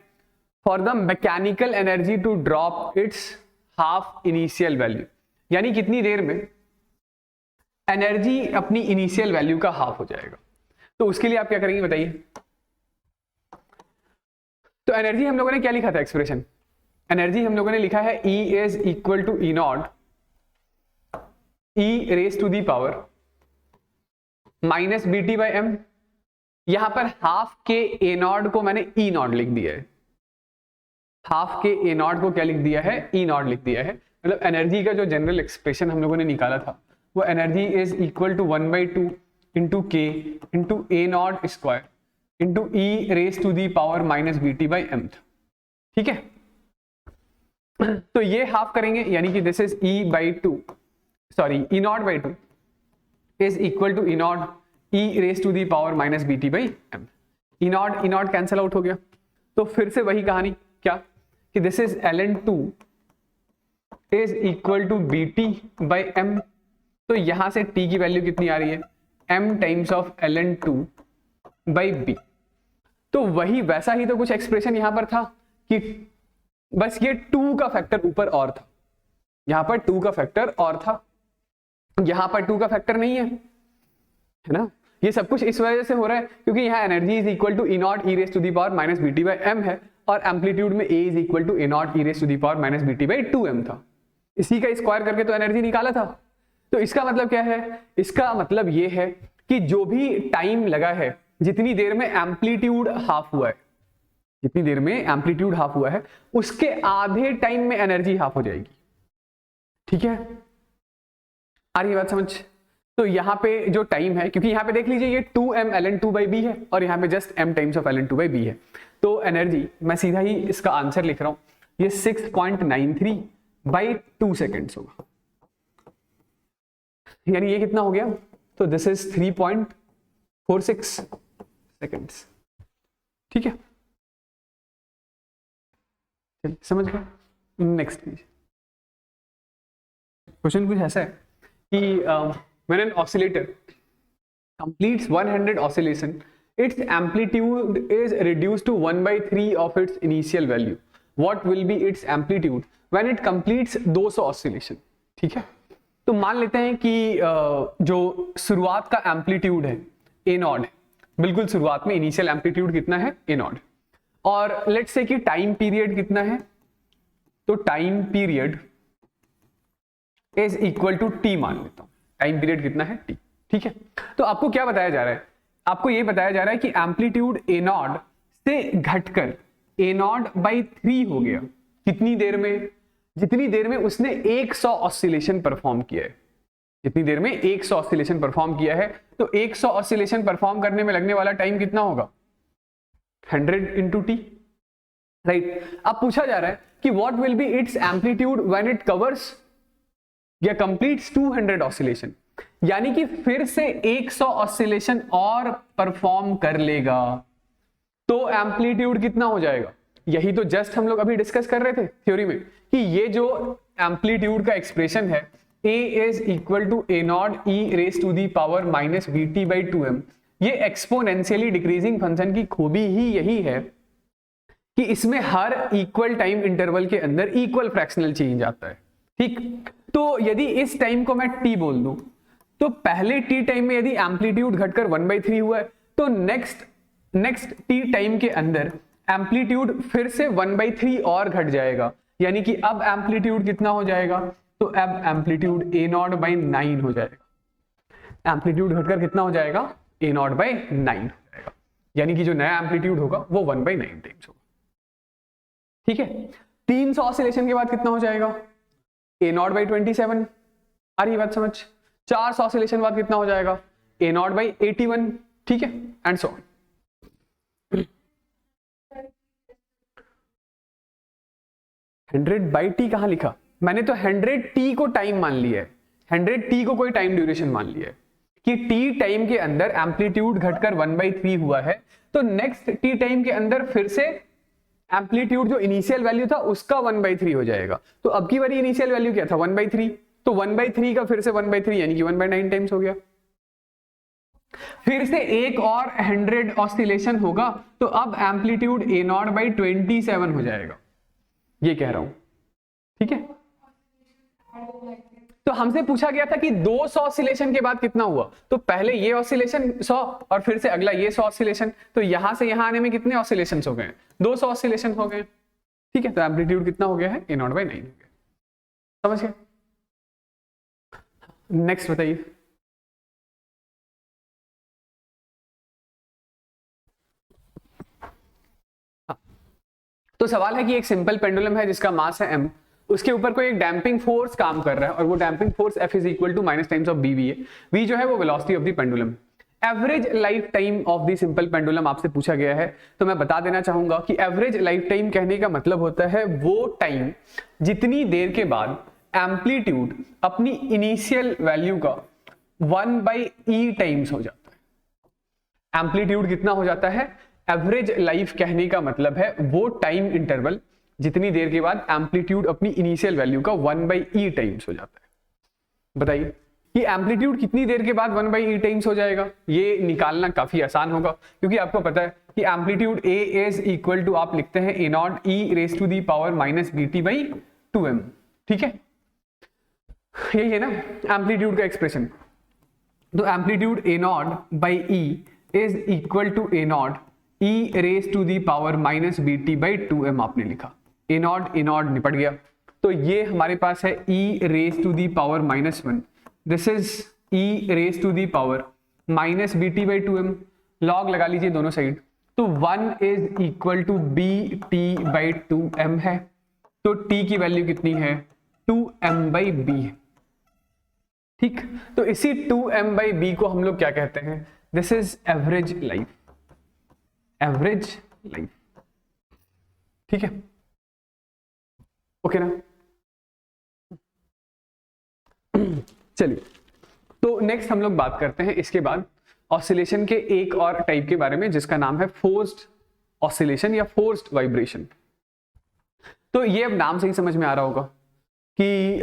for the mechanical energy to drop its half initial value, यानी कितनी देर में एनर्जी अपनी इनिशियल वैल्यू का हाफ हो जाएगा। तो उसके लिए आप क्या करेंगे बताइए? तो एनर्जी हम लोगों ने क्या लिखा था एक्सप्रेशन? एनर्जी हम लोगों ने लिखा है E is equal to E naught E raise to the power minus BT/m। यहां पर हाफ के ए नॉट को मैंने ई नॉट लिख दिया है, हाफ के ए नॉट को क्या लिख दिया है? ई नॉट लिख दिया है। मतलब एनर्जी का जो जनरल एक्सप्रेशन हम लोगों ने निकाला था वो energy is equal to 1/2 into K into A naught square into E raise to the power minus BT/m। ठीक है, तो ये हाफ करेंगे यानी कि this is E/2, sorry E naught by 2 is equal to E naught E raise to the power minus BT/m। E naught cancel out हो गया, तो फिर से वही कहानी, क्या कि this is ln2 is equal to BT/m। तो यहां से t की वैल्यू कितनी आ रही है? m times of ln2 by b। तो वही वैसा ही तो कुछ एक्सप्रेशन यहां पर था कि बस ये 2 का फैक्टर ऊपर और था, यहां पर 2 का फैक्टर और था, यहां पर 2 का फैक्टर नहीं है ना। ये सब कुछ इस वजह से हो रहा है क्योंकि यहाँ energy is equal to E naught E raise to the power minus BT/m है और एम्पलीट्यूड में A is equal to A naught E raise to the power minus BT/2m था। इसी का स्क्वायर करके तो एनर्जी निकाला था। तो इसका मतलब क्या है? इसका मतलब ये है कि जो भी टाइम लगा है, जितनी देर में एम्पलीट्यूड हाफ हुआ है, जितनी देर में एम्पलीट्यूड हाफ हुआ है, उसके आधे टाइम में एनर्जी हाफ हो जाएगी। ठीक है, आ रही है बात समझ? तो यहाँ पे जो टाइम है, क्योंकि यहाँ पे देख लीजिए ये 2m ln2/b है और यहाँ पे just m times of ln2/b है, तो एनर्जी मैं सीधा ही इसका आंसर लिख रहा हूं, ये 6.93/2 सेकेंड्स होगा। यानी ये कितना हो गया? तो दिस इज 3.46 सेकेंड्स। ठीक है, चलिए समझ गए। नेक्स्ट क्वेश्चन कुछ ऐसा है कि when an oscillator completes 100 oscillation, its amplitude is reduced to 1/3 of its initial value what will be it's amplitude when it completes 200 oscillation. ठीक है, तो मान लेते हैं कि जो शुरुआत का एम्पलीट्यूड है ए नॉट है, बिल्कुल शुरुआत में इनिशियल एम्पलीट्यूड कितना है ए नॉट, और लेट्स से कि टाइम पीरियड कितना है, तो time period is equal to t मान लेता हूं, टाइम पीरियड कितना है टी। ठीक है, तो आपको क्या बताया जा रहा है, आपको ये बताया जा रहा है कि एम्पलीट्यूड ए नॉट से घटकर ए नॉट बाई 3 हो गया कितनी देर में, जितनी देर में उसने 100 ऑसिलेशन परफॉर्म किया है, जितनी देर में 100 ऑसिलेशन परफॉर्म किया है, तो 100 ऑसिलेशन परफॉर्म करने में लगने वाला टाइम कितना होगा 100 इंटू टी, राइट। अब पूछा जा रहा है कि what will be it's amplitude when it covers या कंप्लीट्स 200 ऑसिलेशन, यानी कि फिर से 100 ऑसिलेशन और परफॉर्म कर लेगा तो एम्पलीट्यूड कितना हो जाएगा। यही तो जस्ट हम लोग अभी डिस्कस कर रहे थे थ्योरी में कि ये जो एम्पलीट्यूड का एक्सप्रेशन है a is equal to A naught E raise to the power minus v t by 2m, ये एक्सपोनेंशियली डिक्रीजिंग फंक्शन की खूबी ही यही है कि इसमें हर इक्वल टाइम इंटरवल के अंदर इक्वल फ्रैक्शनल चेंज आता है। ठीक, तो यदि इस टाइम को मैं t बोल दूं, तो पहले t टाइम में यदि एम्पलीट्यूड घटकर 1/3 हुआ है, तो नेक्स्ट t टाइम के अंदर एम्पलीट्यूड फिर से 1/3 और घट जाएगा, यानी कि अब एम्पलीट्यूड कितना हो जाएगा, तो अब एम्पलीट्यूड a नॉट बाई 9 हो जाएगा। एम्पलीट्यूड घटकर कितना हो जाएगा a नॉट बाई 9 हो जाएगा, यानी कि जो नया एम्पलीट्यूड होगा वो 1/9 टाइम्स होगा। ठीक है, 300 ऑसिलेशन के बाद कितना हो जाएगा a नॉट बाई 27, आ रही बात समझ। 400 ऑसिलेशन बाद कितना हो जाएगा a नॉट बाई 81, ठीक है, and so on. 100 by T कहां लिखा, मैंने तो 100 टी को टाइम मान लिया है, 100 टी को कोई टाइम ड्यूरेशन मान लिया है कि टी टाइम के अंदर एम्पलीट्यूड घटकर 1/3 हुआ है, तो नेक्स्ट टी टाइम के अंदर फिर से एम्पलीट्यूड जो इनिशियल वैल्यू था उसका 1/3 हो जाएगा। तो अब की बारी इनिशियल वैल्यू क्या था 1/3, तो 1/3 का फिर से 1/3 यानी कि 1/9 टाइम्स हो गया। फिर से एक और 100 ऑसिलेशन होगा, तो अब एम्पलीट्यूड a नॉट बाई 27 हो जाएगा, ये कह रहा हूं। ठीक है, तो हमसे पूछा गया था कि 200 ऑसिलेशन के बाद कितना हुआ, तो पहले ये ऑसिलेशन 100 और फिर से अगला ये 100 ऑसिलेशन, तो यहां से यहां आने में कितने ऑसिलेशन हो गए 200 ऑसिलेशन हो गए। ठीक है, तो एम्पलीट्यूड कितना हो गया है a नॉट बाई 9 हो गया, समझ गए। नेक्स्ट बताइए। तो सवाल है कि एक सिंपल पेंडुलम है जिसका मास है m, उसके ऊपर कोई एक डैम्पिंग फोर्स काम कर रहा है और वो damping force F is equal to minus times of bv है। v जो है वो velocity of the pendulum. Average life time of the simple pendulum आपसे पूछा गया है, तो मैं बता देना चाहूंगा कि एवरेज लाइफ टाइम कहने का मतलब होता है वो टाइम जितनी देर के बाद एम्पलीट्यूड अपनी इनिशियल वैल्यू का 1/e टाइम्स हो जाता है। एम्पलीट्यूड कितना हो जाता है, एवरेज लाइफ कहने का मतलब है वो टाइम इंटरवल जितनी देर के बाद एम्पलीट्यूड अपनी इनिशियल वैल्यू का 1/e टाइम्स हो जाता है। बताइए कि एम्पलीट्यूड कितनी देर के बाद 1/e टाइम्स हो जाएगा, ये निकालना काफी आसान होगा क्योंकि आपको पता है कि amplitude a is equal to आप लिखते हैं a naught e raise to the power minus bt by 2m। ठीक है, यही है ना एम्पलीट्यूड का एक्सप्रेशन। तो amplitude a naught by e is equal to a naught e raise to the power minus bt by 2m आपने लिखा, a not निपट गया, तो ये हमारे पास है e raise to the power minus 1, this is e raise to the power minus bt by 2m, log लगा लीजिए दोनों साइड, तो 1 is equal to bt by 2m है, तो t की वैल्यू कितनी है 2m बाई b है। ठीक, तो इसी 2m बाई b को हम लोग क्या कहते हैं, this is average life, average life. ठीक है, ओके ना। चलिए, तो नेक्स्ट हम लोग बात करते हैं इसके बाद ऑसिलेशन के एक और टाइप के बारे में जिसका नाम है फोर्स्ड ऑसिलेशन या फोर्स्ड वाइब्रेशन। तो ये अब नाम से ही समझ में आ रहा होगा कि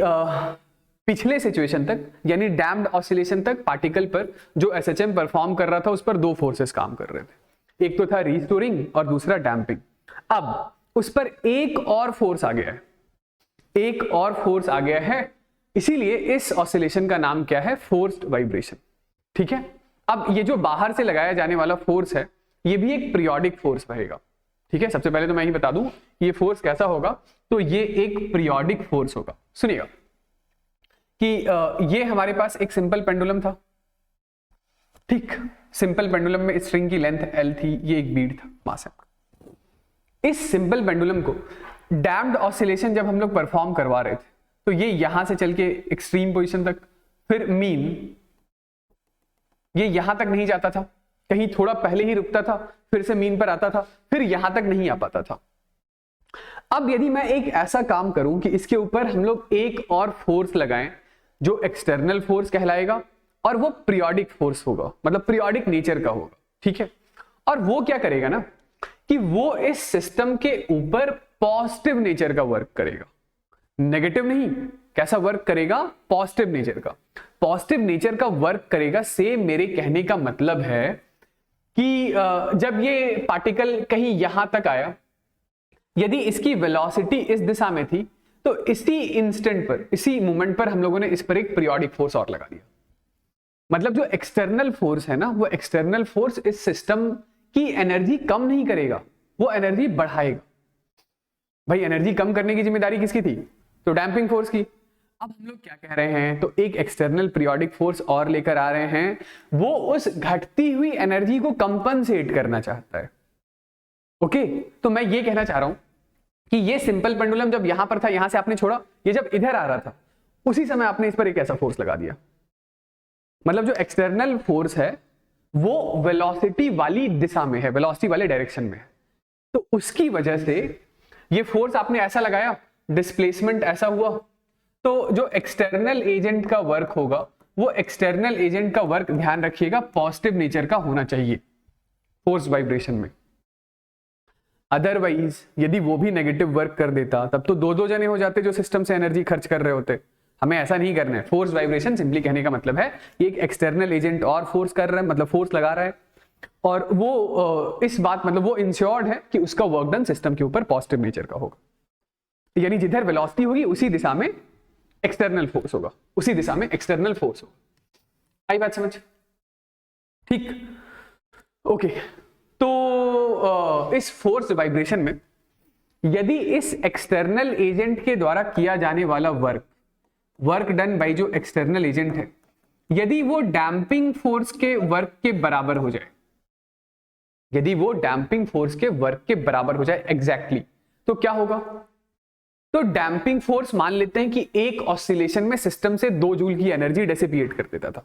पिछले सिचुएशन तक यानी डैम्प्ड ऑसिलेशन तक पार्टिकल पर जो एसएचएम परफॉर्म कर रहा था उस पर दो फोर्सेस काम कर रहे थे, एक तो था रिस्टोरिंग और दूसरा डैम्पिंग। अब उस पर एक और फोर्स आ गया है, एक और फोर्स आ गया है, इसीलिए इस ऑसिलेशन का नाम क्या है? Forced vibration. ठीक है, अब ये जो बाहर से लगाया जाने वाला फोर्स है ये भी एक पीरियोडिक फोर्स रहेगा। ठीक है, सबसे पहले तो मैं ही बता दूं ये फोर्स कैसा होगा, तो ये एक पीरियोडिक फोर्स होगा। सुनिएगा कि ये हमारे पास एक सिंपल पेंडुलम था। ठीक, सिंपल पेंडुलम में स्ट्रिंग की लेंथ L थी, ये एक बीड था, मास है। इस सिंपल पेंडुलम को डैम्प्ड ऑसिलेशन जब हम लोग परफॉर्म करवा रहे थे तो ये यहां से चल के एक्सट्रीम पोजीशन तक, फिर मीन, ये यहां तक नहीं जाता था, कहीं थोड़ा पहले ही रुकता था, फिर से मीन पर आता था, फिर यहां तक नहीं आ पाता था। अब यदि मैं एक ऐसा काम करूं कि इसके ऊपर हम लोग एक और फोर्स लगाएं जो एक्सटर्नल फोर्स कहलाएगा और वो पीरियोडिक फोर्स होगा, मतलब पीरियोडिक नेचर का होगा। ठीक है, और वो क्या करेगा ना कि वो इस सिस्टम के ऊपर पॉजिटिव नेचर का वर्क करेगा, नेगेटिव नहीं। कैसा वर्क करेगा? पॉजिटिव नेचर का, पॉजिटिव नेचर का वर्क करेगा। से मेरे कहने का मतलब है कि जब ये पार्टिकल कहीं यहां तक आया, यदि इसकी वेलोसिटी इस दिशा में थी तो इसी इंस्टेंट पर, इसी मोमेंट पर हम लोगों ने इस पर एक पीरियोडिक फोर्स और लगा दिया। मतलब जो एक्सटर्नल फोर्स है ना, वो एक्सटर्नल फोर्स इस सिस्टम की एनर्जी कम नहीं करेगा, वो एनर्जी बढ़ाएगा। भाई एनर्जी कम करने की जिम्मेदारी किसकी थी? तो डैम्पिंग फोर्स की। अब हम लोग क्या कह रहे हैं, तो एक एक्सटर्नल पीरियोडिक फोर्स और लेकर आ रहे हैं, वो उस घटती हुई एनर्जी को कंपनसेट करना चाहता है। ओके, तो मैं ये कहना चाह रहा हूं कि ये सिंपल पेंडुलम जब यहां पर था, यहां से आपने छोड़ा, ये जब इधर आ रहा था उसी समय आपने इस पर एक ऐसा फोर्स लगा दिया। मतलब जो एक्सटर्नल फोर्स है वो वेलोसिटी वाली दिशा में है, वेलोसिटी वाले डायरेक्शन में है, तो उसकी वजह से ये फोर्स आपने ऐसा लगाया, डिस्प्लेसमेंट ऐसा हुआ, तो जो एक्सटर्नल एजेंट का वर्क होगा वो एक्सटर्नल एजेंट का वर्क, ध्यान रखिएगा, पॉजिटिव नेचर का होना चाहिए फोर्स वाइब्रेशन में। अदरवाइज यदि वो भी नेगेटिव वर्क कर देता तब तो दो जने हो जाते जो सिस्टम से एनर्जी खर्च कर रहे होते। हमें ऐसा नहीं करना है। फोर्स वाइब्रेशन सिंपली कहने का मतलब है कि एक एक्सटर्नल एजेंट और फोर्स कर रहा है, मतलब फोर्स लगा रहा है, और वो इस बात, मतलब वो इंश्योर्ड है कि उसका वर्क डन सिस्टम के ऊपर पॉजिटिव नेचर का होगा। यानी जिधर वेलोसिटी होगी उसी दिशा में एक्सटर्नल फोर्स होगा, उसी दिशा में एक्सटर्नल फोर्स होगा। आई बात समझ? ठीक, ओके। तो इस फोर्स वाइब्रेशन में यदि इस एक्सटर्नल एजेंट के द्वारा किया जाने वाला वर्क डन बाय जो एक्सटर्नल एजेंट है, यदि वो डैम्पिंग फोर्स के वर्क के बराबर हो जाए, यदि वो डैम्पिंग फोर्स के वर्क के बराबर हो जाए एग्जैक्टली, तो क्या होगा? तो डैम्पिंग फोर्स मान लेते हैं कि एक ऑसिलेशन में सिस्टम से 2 जूल की एनर्जी डेसिपिएट कर देता था।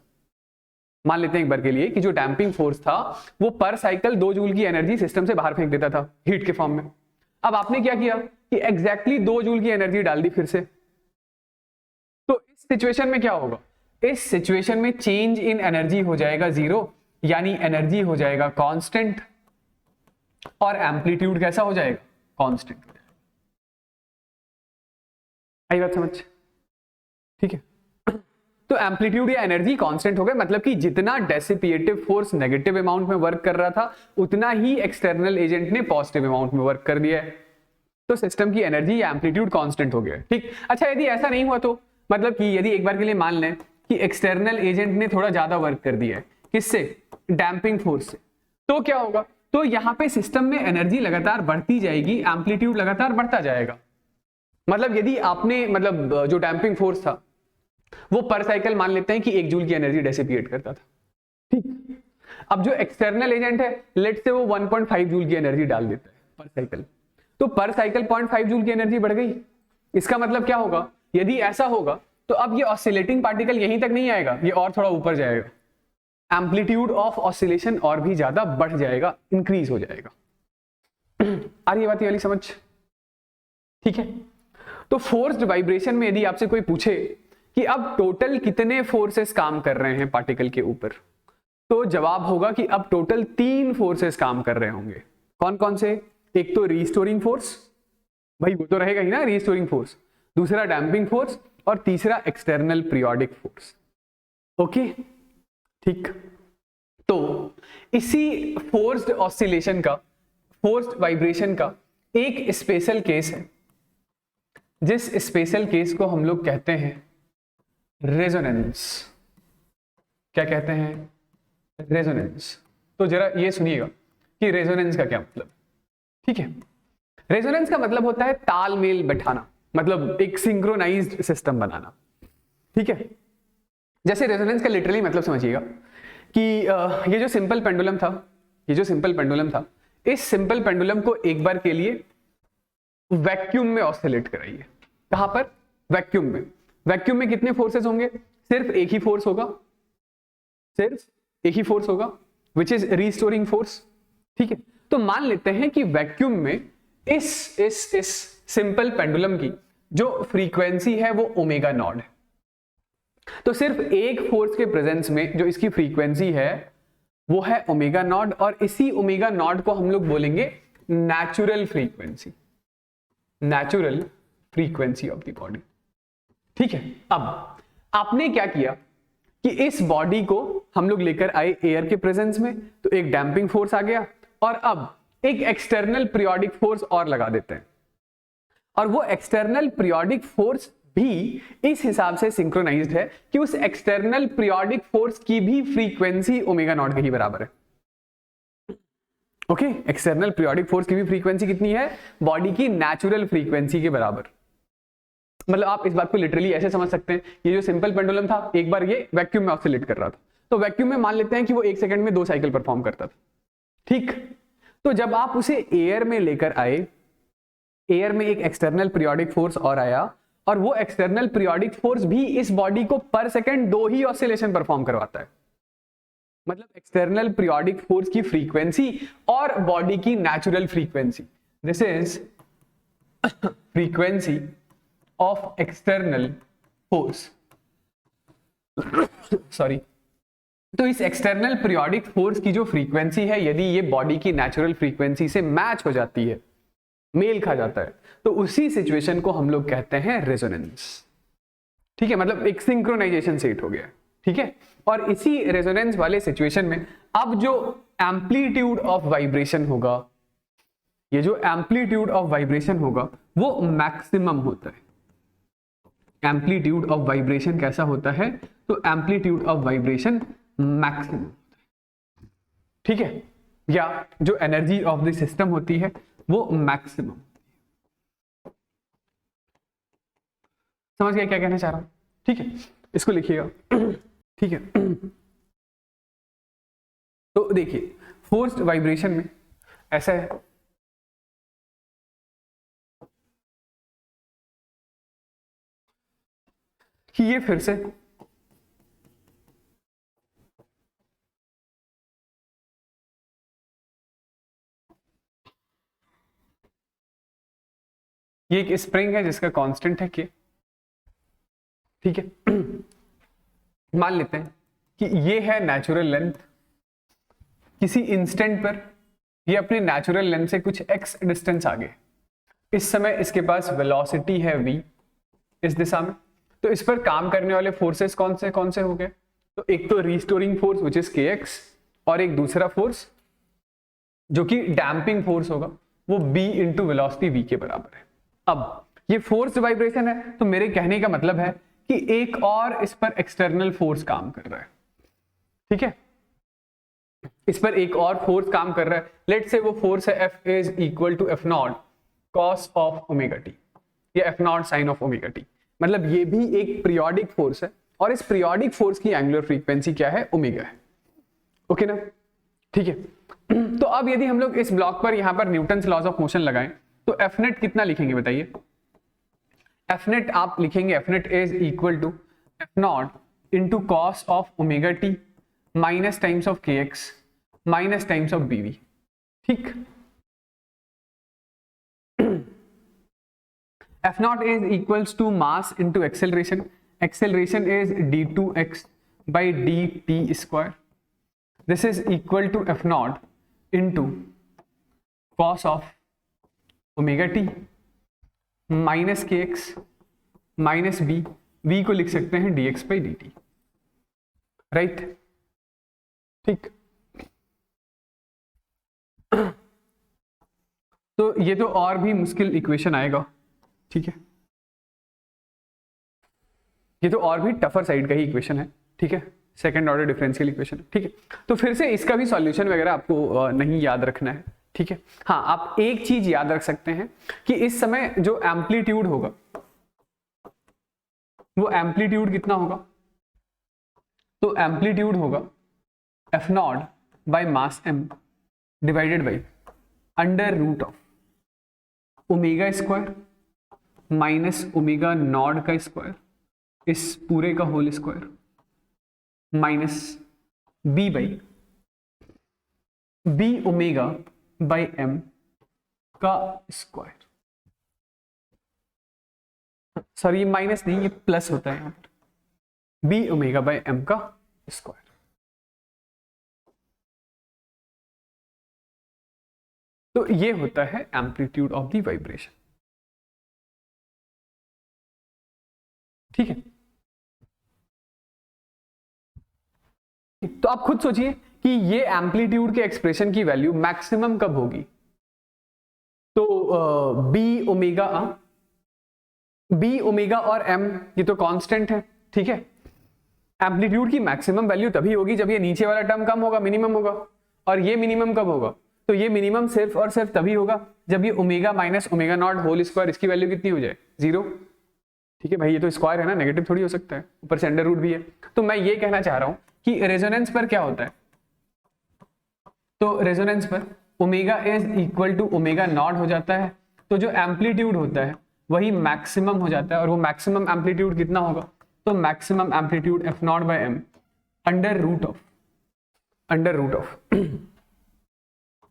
मान लेते हैं एक बार के लिए कि जो डैम्पिंग फोर्स था वो पर साइकिल 2 जूल की एनर्जी सिस्टम से बाहर फेंक देता था हीट के फॉर्म में। अब आपने क्या किया कि एग्जैक्टली 2 जूल की एनर्जी डाल दी फिर से। तो इस सिचुएशन में क्या होगा? इस सिचुएशन में चेंज इन एनर्जी हो जाएगा 0, यानी एनर्जी हो जाएगा कांस्टेंट, और एम्पलीट्यूड कैसा हो जाएगा? कांस्टेंट। आई बात समझ? ठीक है, तो एम्पलीट्यूड या एनर्जी कांस्टेंट हो गए, मतलब कि जितना डेसिपिएटिव फोर्स नेगेटिव अमाउंट में वर्क कर रहा था उतना ही एक्सटर्नल एजेंट ने पॉजिटिव अमाउंट में वर्क कर दिया है, तो सिस्टम की एनर्जी या एम्पलीट्यूड कांस्टेंट हो गया। ठीक, अच्छा यदि ऐसा नहीं हुआ तो मतलब कि यदि एक बार के लिए मान लें कि एक्सटर्नल एजेंट ने थोड़ा ज्यादा वर्क कर दिया है, किससे? डैम्पिंग फोर्स से, तो क्या होगा? तो यहां पे सिस्टम में एनर्जी लगातार बढ़ती जाएगी, एम्पलीट्यूड लगातार बढ़ता जाएगा। मतलब यदि आपने, मतलब जो डैम्पिंग फोर्स था वो पर साइकिल मान लेते हैं कि 1 जूल की एनर्जी डेसिपिएट करता था। ठीक, अब जो एक्सटर्नल एजेंट है लेट से वो 1.5 जूल की एनर्जी डाल देता है पर साइकिल, तो पर साइकिल 0.5 जूल की एनर्जी बढ़ गई। इसका मतलब क्या होगा? यदि ऐसा होगा तो अब ये ऑसिलेटिंग पार्टिकल यहीं तक नहीं आएगा, ये और थोड़ा ऊपर जाएगा, एम्पलीट्यूड ऑफ ऑसिलेशन और भी ज्यादा बढ़ जाएगा, इंक्रीज हो जाएगा। आ रही है बात ये वाली समझ? ठीक है, तो फोर्स्ड वाइब्रेशन में यदि आपसे कोई पूछे कि अब टोटल कितने फोर्सेस काम कर रहे हैं पार्टिकल के ऊपर, तो जवाब होगा कि अब टोटल 3 फोर्सेस काम कर रहे होंगे। कौन कौन से? एक तो रीस्टोरिंग फोर्स, भाई वो तो रहेगा ही ना, रीस्टोरिंग फोर्स, दूसरा डैम्पिंग फोर्स, और तीसरा एक्सटर्नल पीरियोडिक फोर्स। ओके, ठीक, तो इसी फोर्स्ड ऑसिलेशन का, फोर्स्ड वाइब्रेशन का एक स्पेशल केस है, जिस स्पेशल केस को हम लोग कहते हैं रेजोनेंस। क्या कहते हैं? रेजोनेंस। तो जरा ये सुनिएगा कि रेजोनेंस का क्या मतलब है। ठीक है, रेजोनेंस का मतलब होता है तालमेल बैठाना, मतलब एक सिंक्रोनाइज्ड सिस्टम बनाना। ठीक है, जैसे रेजोनेंस का लिटरली मतलब समझिएगा कि ये जो सिंपल पेंडुलम था, इस सिंपल पेंडुलम को एक बार के लिए वैक्यूम में ऑसिलेट कराइए। कहां पर? वैक्यूम में। वैक्यूम में कितने फोर्सेस होंगे? सिर्फ एक ही फोर्स होगा, विच इज रीस्टोरिंग फोर्स। ठीक है, तो मान लेते हैं कि वैक्यूम में इस सिंपल पेंडुलम की जो फ्रीक्वेंसी है वो ओमेगा नॉट है। तो सिर्फ एक फोर्स के प्रेजेंस में जो इसकी फ्रीक्वेंसी है वो है ओमेगा नॉट, और इसी ओमेगा नॉट को हम लोग बोलेंगे natural frequency of the body. ठीक है, अब आपने क्या किया कि इस बॉडी को हम लोग लेकर आए एयर के प्रेजेंस में, तो एक डैम्पिंग फोर्स आ गया, और अब एक एक्सटर्नल पीरियोडिक फोर्स और लगा देते हैं, और वो एक्सटर्नल पीरियोडिक फोर्स भी इस हिसाब से सिंक्रोनाइज्ड है कि उस एक्सटर्नल पीरियोडिक फोर्स की भी फ्रीक्वेंसी ओमेगा नॉट के ही बराबर है। ओके, एक्सटर्नल पीरियोडिक फोर्स की भी फ्रीक्वेंसी कितनी है? बॉडी की नेचुरल फ्रीक्वेंसी के बराबर। मतलब आप इस बात को लिटरली ऐसे समझ सकते हैं, ये जो सिंपल पेंडुलम था, एक बार ये वैक्यूम में ऑसिलेट कर रहा था, तो वैक्यूम में मान लेते हैं कि वो 1 सेकंड में 2 साइकिल परफॉर्म करता था। ठीक, तो जब आप उसे एयर में लेकर आए, एयर में एक एक्सटर्नल पीरियोडिक फोर्स और आया, और वो एक्सटर्नल पीरियोडिक फोर्स भी इस बॉडी को पर सेकंड 2 ही ऑसिलेशन परफॉर्म करवाता है। मतलब एक्सटर्नल पीरियोडिक फोर्स की फ्रीक्वेंसी और बॉडी की natural frequency, this is frequency of external force. Sorry, तो इस एक्सटर्नल पीरियोडिक फोर्स की जो फ्रीक्वेंसी है, यदि ये बॉडी की नेचुरल फ्रीक्वेंसी से मैच हो जाती है, मेल खा जाता है, तो उसी सिचुएशन को हम लोग कहते हैं रेजोनेंस। ठीक है, मतलब एक सिंक्रोनाइजेशन सेट हो गया। ठीक है, और इसी रेजोनेंस वाले सिचुएशन में अब जो एम्पलीट्यूड ऑफ वाइब्रेशन होगा, ये जो एम्पलीट्यूड ऑफ वाइब्रेशन होगा वो मैक्सिमम होता है। एम्पलीट्यूड ऑफ वाइब्रेशन कैसा होता है? तो एम्पलीट्यूड ऑफ वाइब्रेशन मैक्सिमम। ठीक है, या जो एनर्जी ऑफ द सिस्टम होती है वो मैक्सिमम। समझ गया क्या कहना चाह रहा हूं? ठीक है, इसको लिखिएगा। ठीक है, तो देखिए फोर्स्ड वाइब्रेशन में ऐसा है कि ये फिर से ये एक स्प्रिंग है जिसका कांस्टेंट है के। ठीक है, मान लेते हैं कि ये है नेचुरल लेंथ, किसी इंस्टेंट पर ये अपने नेचुरल लेंथ से कुछ x डिस्टेंस आगे, इस समय इसके पास वेलोसिटी है v इस दिशा में, तो इस पर काम करने वाले फोर्सेस कौन से हो गए? तो एक तो restoring force which is kx, और एक दूसरा फोर्स जो कि डैम्पिंग फोर्स होगा वो b इंटू वेलोसिटी v के बराबर है। अब ये फोर्स वाइब्रेशन है, तो मेरे कहने का मतलब है कि एक और इस पर एक्सटर्नल फोर्स काम कर रहा है। ठीक है, इस पर एक और फोर्स काम कर रहा है। लेट से वो फोर्स है F is equal to F naught cos of omega t, या F naught sine of omega t. मतलब ये भी एक पीरियोडिक फोर्स है, और इस पीरियोडिक फोर्स की एंगुलर फ्रीक्वेंसी क्या है? ओमेगा है। ओके ना? ठीक है, तो अब यदि हम लोग इस ब्लॉक पर यहां पर न्यूटन्स लॉज ऑफ मोशन लगाएं, तो एफ नेट कितना लिखेंगे बताइए? एफ नेट आप लिखेंगे F net is equal to F naught into cos of omega t minus times of k x minus times of bv. ठीक, F naught is equals to mass into acceleration, acceleration is d2x by dt square. This is equal to f naught into cos of omega t minus के x minus B, v को लिख सकते हैं dx by dt, right? ठीक, तो ये तो और भी मुश्किल इक्वेशन आएगा, ठीक है, ये तो और भी टफर साइड का ही इक्वेशन है, ठीक है, सेकंड ऑर्डर डिफरेंशियल इक्वेशन, ठीक है। तो फिर से इसका भी सॉल्यूशन वगैरह आपको नहीं याद रखना है, ठीक है। हाँ, आप एक चीज याद रख सकते हैं कि इस समय जो एम्पलीट्यूड होगा वो एम्पलीट्यूड कितना होगा, तो एम्पलीट्यूड होगा F naught by mass m divided by under root of omega square minus omega naught का स्क्वायर इस पूरे का whole square minus b omega by m का स्क्वायर। सॉरी, ये माइनस नहीं, ये प्लस होता है यहां पर, बी ओमेगा बाई एम का स्क्वायर। तो ये होता है एम्पलीट्यूड ऑफ द वाइब्रेशन, ठीक है। तो आप खुद सोचिए कि ये एम्पलीट्यूड के एक्सप्रेशन की वैल्यू मैक्सिमम कब होगी, तो बी ओमेगा और एम ये तो कांस्टेंट है, ठीक है। एम्पलीट्यूड की मैक्सिमम वैल्यू तभी होगी जब ये नीचे वाला टर्म कम होगा, मिनिमम होगा, और ये मिनिमम कब होगा, तो ये मिनिमम सिर्फ और सिर्फ तभी होगा जब ये omega minus omega naught whole square इसकी वैल्यू कितनी हो जाए, 0, ठीक है भाई। ये तो स्क्वायर है ना, नेगेटिव थोड़ी हो सकता है, ऊपर से अंडर रूट भी है। तो मैं ये कहना चाह रहा हूं कि रेजोनेंस पर क्या होता है, तो रेजोनेंस पर omega is equal to omega naught हो जाता है, तो जो एम्पलीट्यूड होता है वही मैक्सिमम हो जाता है, और वो मैक्सिमम एम्पलीट्यूड कितना होगा, तो maximum amplitude F naught by m under root of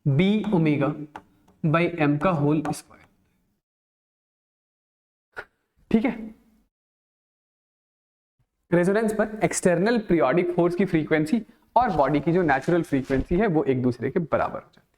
b omega by m का होल स्क्वायर, ठीक है। रेजोनेंस पर एक्सटर्नल पीरियोडिक फोर्स की फ्रीक्वेंसी और बॉडी की जो नेचुरल फ्रीक्वेंसी है वो एक दूसरे के बराबर हो जाती है।